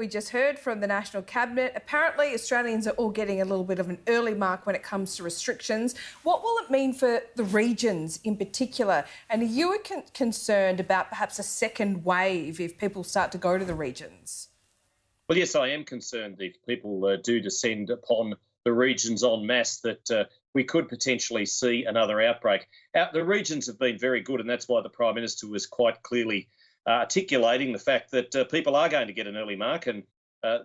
We just heard from the National Cabinet. Apparently, Australians are all getting a little bit of an early mark when it comes to restrictions. What will it mean for the regions in particular? And are you concerned about perhaps a second wave if people start to go to the regions? Well, yes, I am concerned if people do descend upon the regions en masse that we could potentially see another outbreak. The regions have been very good, and that's why the Prime Minister was quite clearly articulating the fact that people are going to get an early mark, and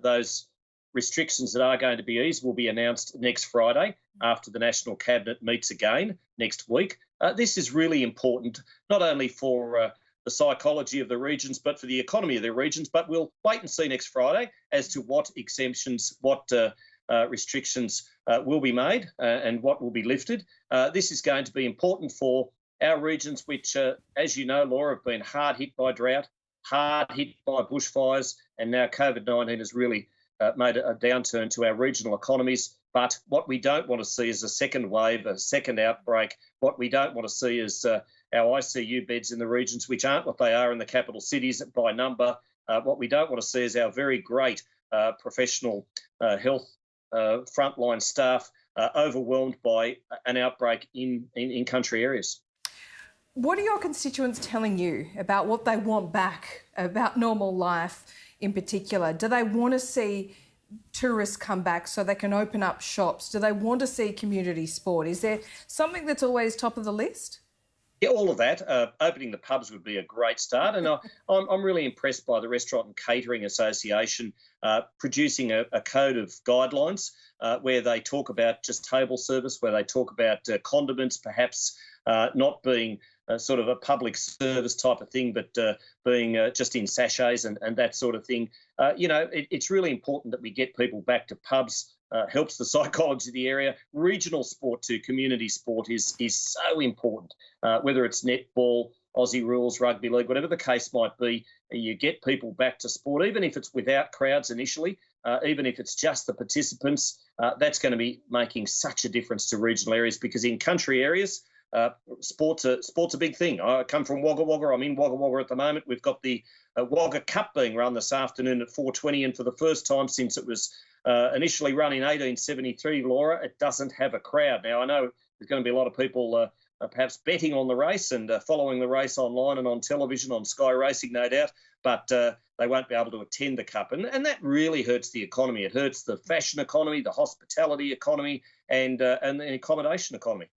those restrictions that are going to be eased will be announced next Friday after the National Cabinet meets again next week. This is really important, not only for the psychology of the regions, but for the economy of the regions. But we'll wait and see next Friday as to what exemptions, what restrictions will be made and what will be lifted. This is going to be important for our regions, which, as you know, Laura, have been hard hit by drought, hard hit by bushfires, and now COVID-19 has really made a downturn to our regional economies. But what we don't want to see is a second wave, a second outbreak. What we don't want to see is our ICU beds in the regions, which aren't what they are in the capital cities by number. What we don't want to see is our very great professional health frontline staff overwhelmed by an outbreak in country areas. What are your constituents telling you about what they want back, about normal life in particular? Do they want to see tourists come back so they can open up shops? Do they want to see community sport? Is there something that's always top of the list? Yeah, all of that. Opening the pubs would be a great start. And I'm really impressed by the Restaurant and Catering Association producing a code of guidelines where they talk about just table service, where they talk about condiments perhaps not being sort of a public service type of thing, but being just in sachets and that sort of thing. It's really important that we get people back to pubs. Helps the psychology of the area. Regional sport too, community sport is so important. Whether it's netball, Aussie rules, rugby league, whatever the case might be, you get people back to sport, even if it's without crowds initially, even if it's just the participants. That's going to be making such a difference to regional areas, because in country areas, sport's a big thing. I come from Wagga Wagga. I'm in Wagga Wagga at the moment. We've got the Wagga Cup being run this afternoon at 4:20, and for the first time since it was initially run in 1873, Laura, it doesn't have a crowd. Now, I know there's going to be a lot of people perhaps betting on the race and following the race online and on television, on Sky Racing, no doubt, but they won't be able to attend the Cup. And that really hurts the economy. It hurts the fashion economy, the hospitality economy, and the accommodation economy.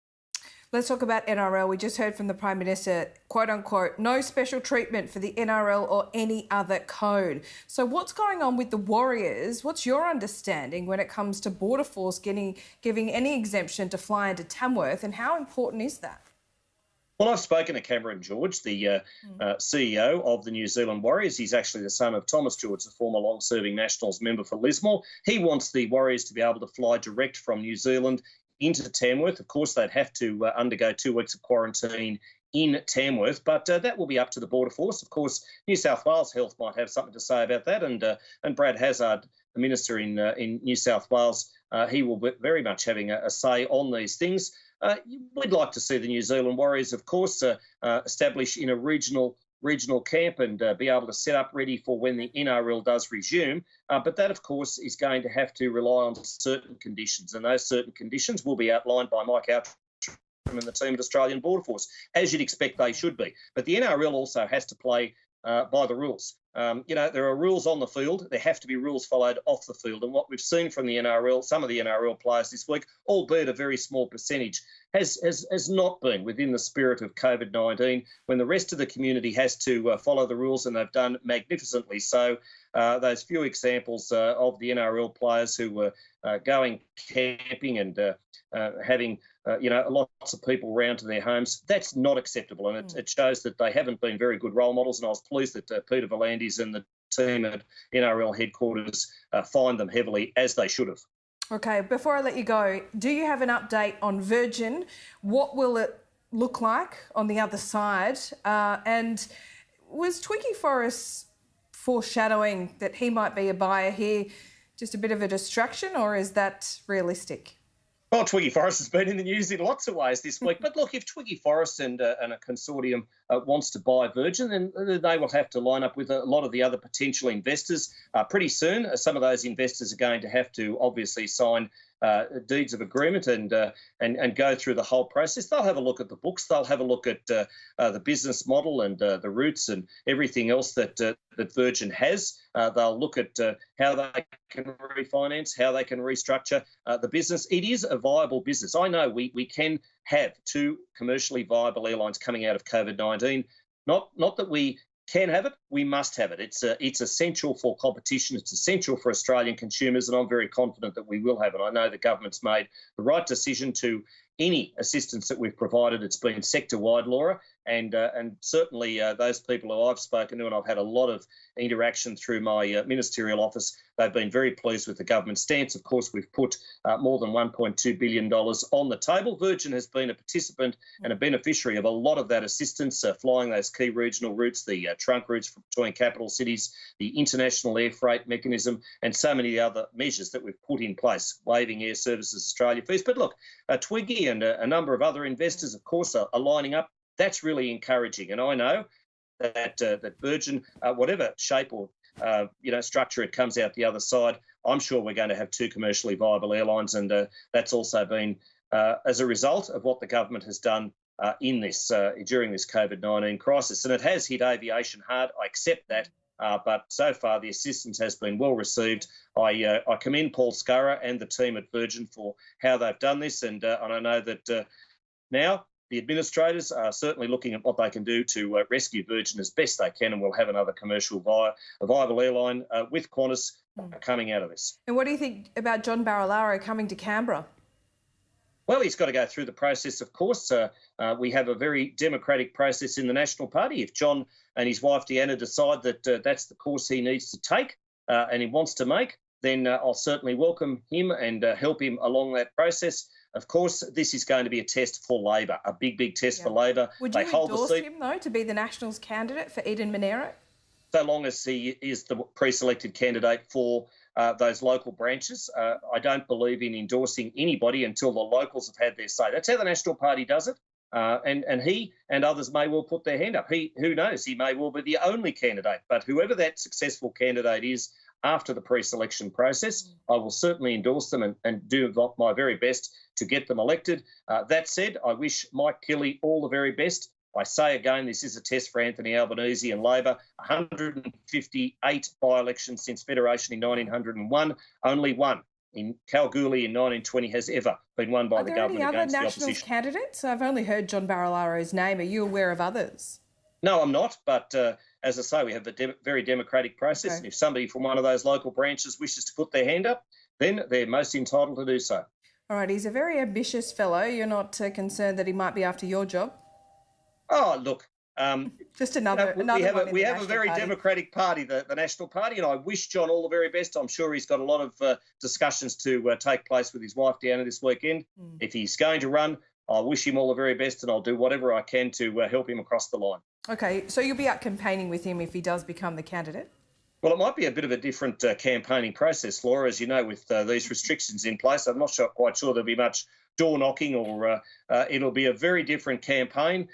Let's talk about NRL. We just heard from the Prime Minister, quote unquote, no special treatment for the NRL or any other code. So what's going on with the Warriors? What's your understanding when it comes to Border Force giving any exemption to fly into Tamworth, and how important is that? Well, I've spoken to Cameron George, the CEO of the New Zealand Warriors. He's actually the son of Thomas George, the former long-serving Nationals member for Lismore. He wants the Warriors to be able to fly direct from New Zealand into Tamworth. Of course, they'd have to undergo 2 weeks of quarantine in Tamworth, but that will be up to the Border Force. Of course, New South Wales Health might have something to say about that, and Brad Hazzard, the Minister in New South Wales, he will be very much having a say on these things. We'd like to see the New Zealand Warriors, of course, establish in a regional camp and be able to set up ready for when the NRL does resume. But that, of course, is going to have to rely on certain conditions, and those certain conditions will be outlined by Mike Outram and the team at Australian Border Force, as you'd expect they should be. But the NRL also has to play by the rules. There are rules on the field. There have to be rules followed off the field. And what we've seen from the NRL, some of the NRL players this week, albeit a very small percentage, has not been within the spirit of COVID-19, when the rest of the community has to follow the rules, and they've done magnificently. So those few examples of the NRL players who were going camping and having lots of people round to their homes, that's not acceptable, and it shows that they haven't been very good role models. And I was pleased that Peter V'landys and the team at NRL headquarters fined them heavily, as they should have. Okay, before I let you go, do you have an update on Virgin? What will it look like on the other side? And was Twiggy Forrest foreshadowing that he might be a buyer here just a bit of a distraction, or is that realistic? Well, Twiggy Forrest has been in the news in lots of ways this week. But look, if Twiggy Forrest and a consortium wants to buy Virgin, then they will have to line up with a lot of the other potential investors pretty soon. Some of those investors are going to have to obviously sign deeds of agreement and go through the whole process. They'll have a look at the books. They'll have a look at the business model and the routes and everything else that Virgin has. They'll look at how they can refinance, how they can restructure the business. It is a viable business. I know we can have two commercially viable airlines coming out of COVID-19. Not that we can have it, we must have it. It's essential for competition. It's essential for Australian consumers, and I'm very confident that we will have it. I know the government's made the right decision to any assistance that we've provided. It's been sector-wide, Laura, and certainly those people who I've spoken to, and I've had a lot of interaction through my ministerial office, they've been very pleased with the government stance. Of course, we've put more than $1.2 billion on the table. Virgin has been a participant and a beneficiary of a lot of that assistance, flying those key regional routes, the trunk routes between capital cities, the international air freight mechanism, and so many other measures that we've put in place, waiving Air Services Australia fees. But look, Twiggy and a number of other investors, of course, are lining up. That's really encouraging. And I know that Virgin, whatever shape or structure it comes out the other side, I'm sure we're going to have two commercially viable airlines, and that's also been as a result of what the government has done in this during this COVID-19 crisis. And it has hit aviation hard. I accept that. But so far, the assistance has been well received. I commend Paul Scurra and the team at Virgin for how they've done this, and I know that now the administrators are certainly looking at what they can do to rescue Virgin as best they can, and we'll have another commercial viable airline with Qantas coming out of this. And what do you think about John Barilaro coming to Canberra? Well, he's got to go through the process, of course. We have a very democratic process in the National Party. If John and his wife Deanna decide that that's the course he needs to take and he wants to make, then I'll certainly welcome him and help him along that process. Of course, this is going to be a test for Labor, a big test for Labor. Would you endorse him, though, to be the Nationals candidate for Eden Monero? So long as he is the pre-selected candidate for those local branches. I don't believe in endorsing anybody until the locals have had their say. That's how the National Party does it. And he and others may well put their hand up. Who knows? He may well be the only candidate. But whoever that successful candidate is after the pre-selection process, I will certainly endorse them and do my very best to get them elected. That said, I wish Mike Kelly all the very best. I say again, this is a test for Anthony Albanese and Labor. 158 by-elections since Federation in 1901, only one in Kalgoorlie in 1920 has ever been won by the government against the opposition. Are there any other Nationals candidates? I've only heard John Barilaro's name. Are you aware of others? No, I'm not. But as I say, we have a very democratic process. Okay. And if somebody from one of those local branches wishes to put their hand up, then they're most entitled to do so. All right. He's a very ambitious fellow. You're not concerned that he might be after your job? Oh, look. Just another we have a very democratic party, the National Party, and I wish John all the very best. I'm sure he's got a lot of discussions to take place with his wife Deanna this weekend. If he's going to run, I wish him all the very best, and I'll do whatever I can to help him across the line. Okay, so you'll be out campaigning with him if he does become the candidate? Well, it might be a bit of a different campaigning process, Laura. As you know, with these restrictions in place, I'm not quite sure there'll be much door knocking, or it'll be a very different campaign.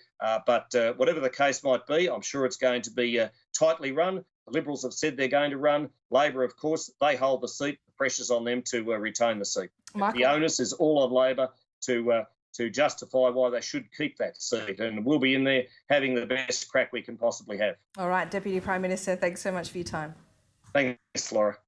But whatever the case might be, I'm sure it's going to be tightly run. The Liberals have said they're going to run. Labor, of course, they hold the seat. The pressure's on them to retain the seat. The onus is all on Labor to justify why they should keep that seat. And we'll be in there having the best crack we can possibly have. All right, Deputy Prime Minister, thanks so much for your time. Thanks, Laura.